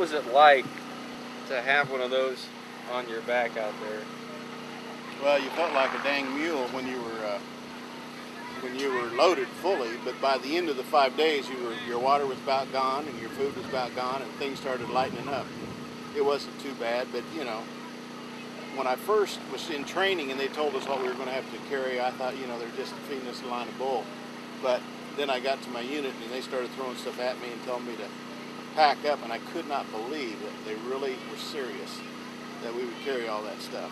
was it like to have one of those on your back out there? Well, you felt like a dang mule when you were loaded fully, but by the end of the 5 days, your water was about gone and your food was about gone, and things started lightening up. It wasn't too bad, but you know, when I first was in training and they told us what we were going to have to carry, I thought, you know, they're just feeding us a line of bull. But then I got to my unit and they started throwing stuff at me and telling me to pack up, and I could not believe that they really were serious that we would carry all that stuff.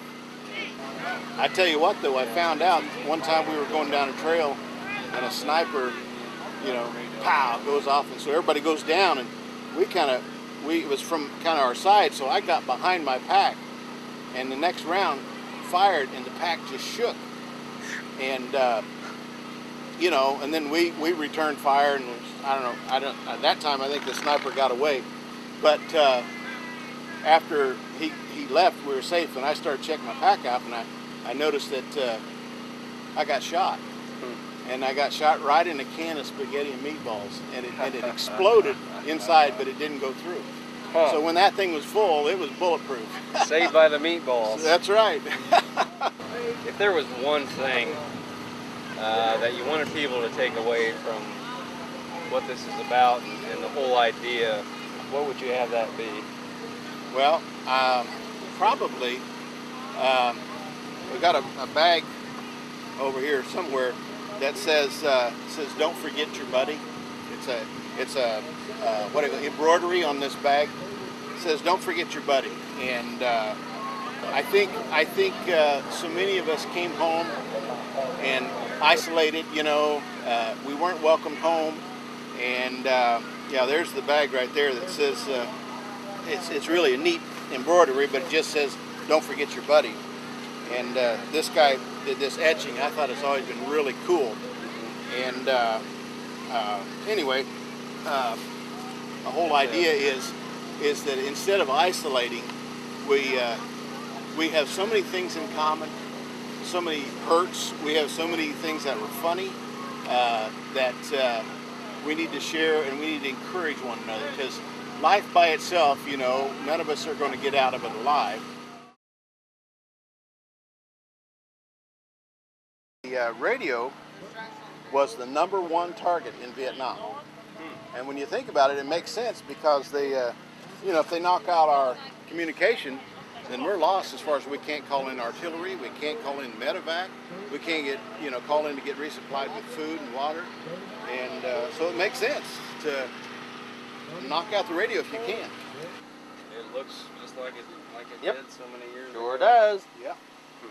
I tell you what, though, I found out one time we were going down a trail and a sniper, you know, pow, goes off, and so everybody goes down, and it was from kind of our side, so I got behind my pack, and the next round fired, and the pack just shook, and you know, and then we returned fire, and I don't at that time I think the sniper got away, but after he left, we were safe, and I started checking my pack out, and I noticed that I got shot. And I got shot right in a can of spaghetti and meatballs, and it exploded inside, but it didn't go through. Huh. So when that thing was full, it was bulletproof. Saved by the meatballs. That's right. If there was one thing that you wanted people to take away from what this is about and the whole idea, what would you have that be? Well, probably, we got a bag over here somewhere that says "Don't forget your buddy." It's a what do you call it, embroidery on this bag. It says "Don't forget your buddy," and I think so many of us came home and isolated. You know, we weren't welcomed home, and yeah, there's the bag right there that says. It's really a neat embroidery, but it just says, "Don't forget your buddy." And this guy did this etching. I thought it's always been really cool. And anyway, the whole idea is that instead of isolating, we have so many things in common, so many hurts. We have so many things that were funny that we need to share, and we need to encourage one another, because life by itself, you know, none of us are going to get out of it alive. The radio was the #1 target in Vietnam. And when you think about it, it makes sense, because they, you know, if they knock out our communication, then we're lost as far as we can't call in artillery, we can't call in medevac, we can't get, you know, call in to get resupplied with food and water. And so it makes sense to knock out the radio if you can. It looks just like it Yep. did so many years ago. Sure does. Yeah.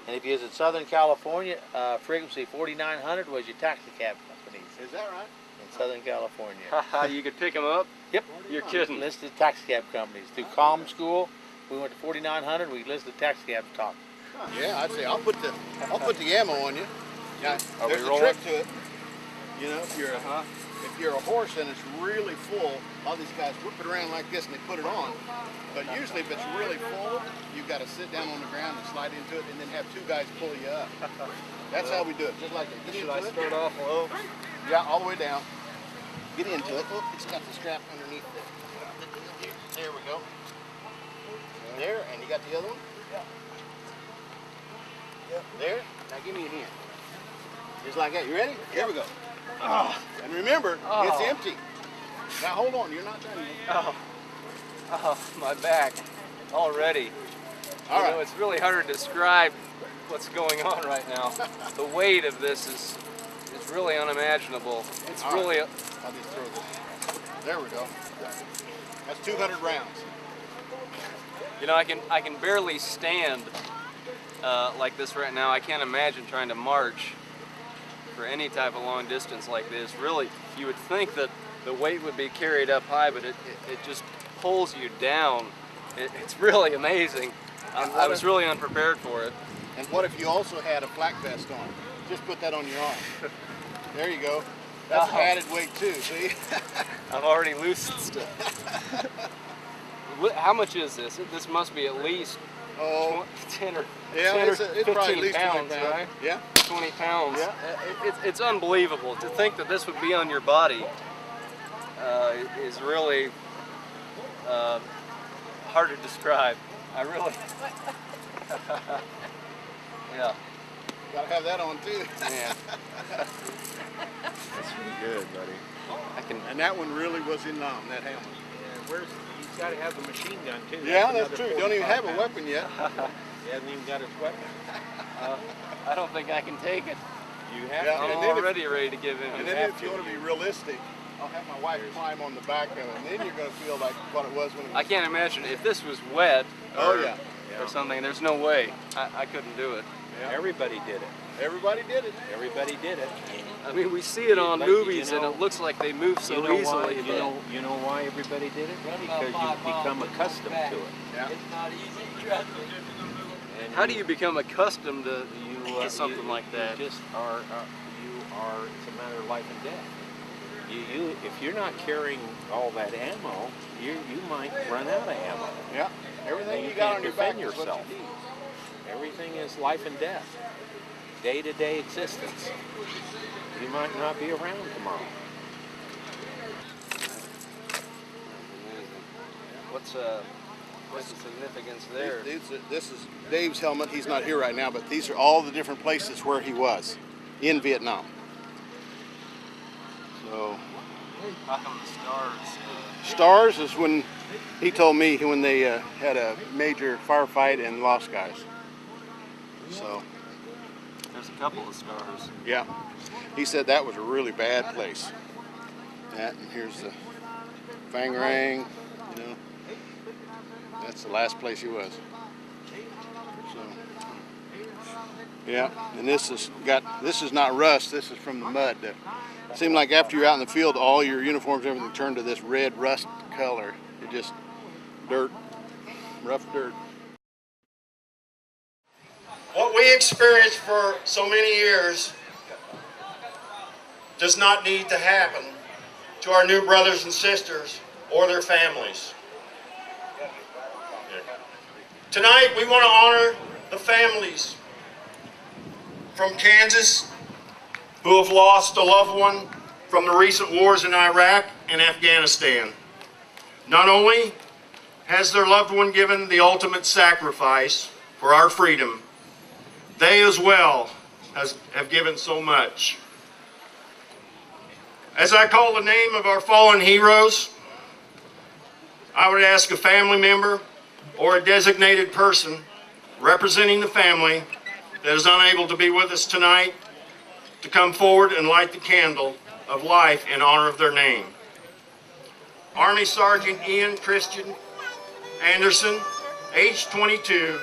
And if you was in Southern California, frequency 4900 was your taxi cab companies Is that right? in Southern California. You could pick them up? Yep. You're kidding. Listed taxi cab companies. Through Comm School, we went to 4900, we listed taxi cab talk. Huh. Yeah, I'd say I'll put the ammo on you. Now, Are we there's a rolling? trick to it. You know, if you're a horse and it's really full, all these guys whip it around like this and they put it on. But usually if it's really full, you've got to sit down on the ground and slide into it, and then have two guys pull you up. That's how we do it, just like that. Get Should into I it. start off low? Yeah, all the way down. Get into it. Oh, it's got the strap underneath it. There we go. There, and you got the other one? Yeah. There. Now give me a hand. Just like that. You ready? Here we go. Oh. And remember, it's empty. Now hold on, you're not done yet. Oh, my back already. All right. You know, it's really hard to describe what's going on right now. The weight of this is really unimaginable. It's All really right. I'll just throw this. There we go. That's 200 rounds. you know, I can barely stand like this right now. I can't imagine trying to march for any type of long distance like this. Really, you would think that the weight would be carried up high, but it just pulls you down. It's really amazing. I was really unprepared for it. And what if you also had a flak vest on? Just put that on your arm. There you go. That's added weight too, see? I've already loosened stuff. How much is this? This must be at least 10 or, yeah, 10 or it's 15 probably at least pounds, 20 pounds, right? Yeah. 20 pounds. Yeah. It's unbelievable. To think that this would be on your body is really hard to describe. I really. Yeah. Gotta have that on too. Man. That's pretty good, buddy. I can. And that one really was in that helmet. Yeah, he's got to have the machine gun too. Yeah, that's true. Don't even have a weapon yet. He hasn't even got his weapon. I don't think I can take it. You have Yeah, to. I'm and then already ready to give in. And then if you want to be realistic, I'll have my wife climb on the back of it, and then you're going to feel like what it was when it was. I can't imagine if this was wet or, Oh, yeah. or something. There's no way I couldn't do it. Yeah. Everybody did it. Everybody did it. Everybody did it. I mean, we see it on But, movies, you know, and it looks like they move so Why, easily. you know why everybody did it? Because you've become accustomed to it. Yeah. And How do you become accustomed to you, something like that? You just are. It's a matter of life and death. If you're not carrying all that ammo, you might run out of ammo. Yeah. Everything And you got can't on your back defend is what yourself. you need. Everything is life and death, day-to-day existence. You might not be around tomorrow. What's the significance there? This is Dave's helmet. He's not here right now, but these are all the different places where he was in Vietnam. So, How come the stars? stars is when he told me when they had a major firefight and lost guys. So, There's a couple of stars. yeah, he said that was a really bad place. That, and here's the Fang Rang, you know. That's the last place he was. So, yeah, and this is not rust. This is from the mud. It seemed like after you're out in the field, all your uniforms, everything turned to this red rust color. It just dirt, rough dirt. What we experienced for so many years does not need to happen to our new brothers and sisters or their families. Tonight we want to honor the families from Kansas who have lost a loved one from the recent wars in Iraq and Afghanistan. Not only has their loved one given the ultimate sacrifice for our freedom, they as well have given so much. As I call the name of our fallen heroes, I would ask a family member or a designated person representing the family that is unable to be with us tonight to come forward and light the candle of life in honor of their name. Army Sergeant Ian Christian Anderson, age 22,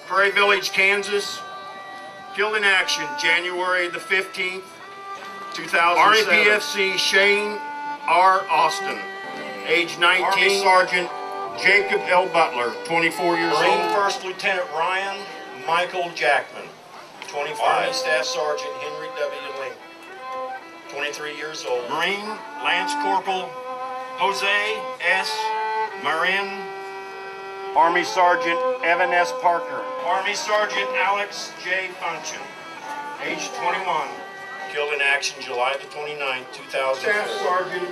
Prairie Village, Kansas, killed in action January the 15th, 2007. Army PFC Shane R. Austin, age 19. Army Sergeant Jacob L. Butler, 24 years old. Marine First Lieutenant Ryan Michael Jackman, 25. Army Staff Sergeant Henry W. Link, 23 years old. Marine Lance Corporal Jose S. Marin. Army Sergeant Evan S. Parker. Army Sergeant Alex J. Function, age 21, killed in action July the 29th, 2004. Staff Sergeant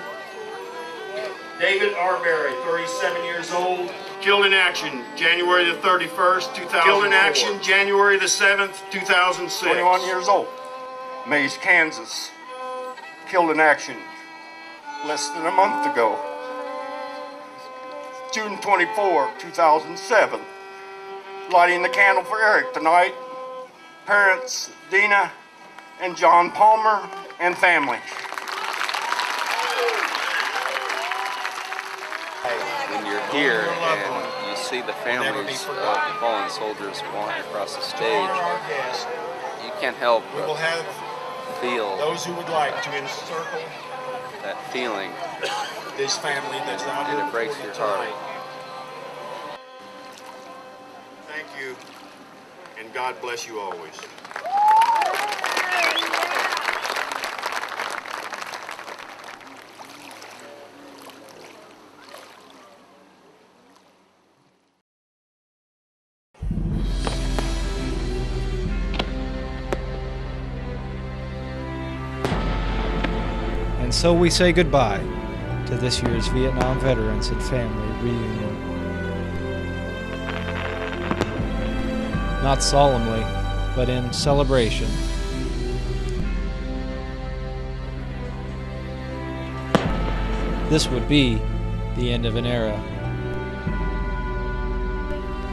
David Arbery, 37 years old, killed in action January the 31st, 2004. Killed in action January the 7th, 2006. 21 years old. Mays, Kansas, killed in action less than a month ago. June 24, 2007. Lighting the candle for Eric tonight. Parents Dina and John Palmer and family. When you're here and you see the families of the fallen soldiers walking across the stage, you can't help We will but have feel those who would like to encircle that feeling, this family that's out and here it breaks before you your heart. tonight. Thank you, and God bless you always. And so we say goodbye to this year's Vietnam Veterans and Family Reunion. not solemnly, but in celebration. This would be the end of an era.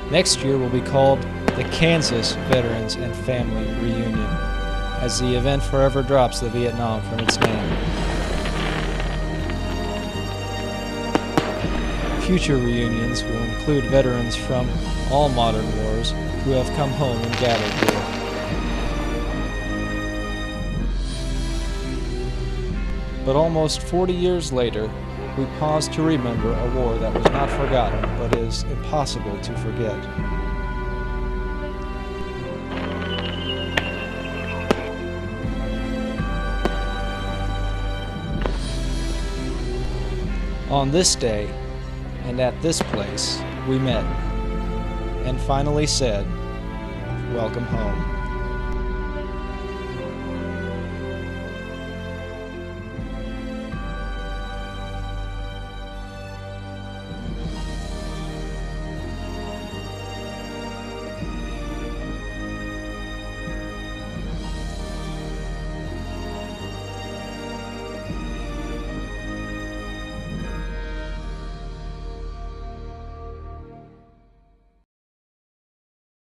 Next year will be called the Kansas Veterans and Family Reunion, as the event forever drops the Vietnam from its name. Future reunions will include veterans from all modern wars who have come home and gathered here. But almost 40 years later, we pause to remember a war that was not forgotten, but is impossible to forget. On this day, and at this place, we met, and finally said, "Welcome home."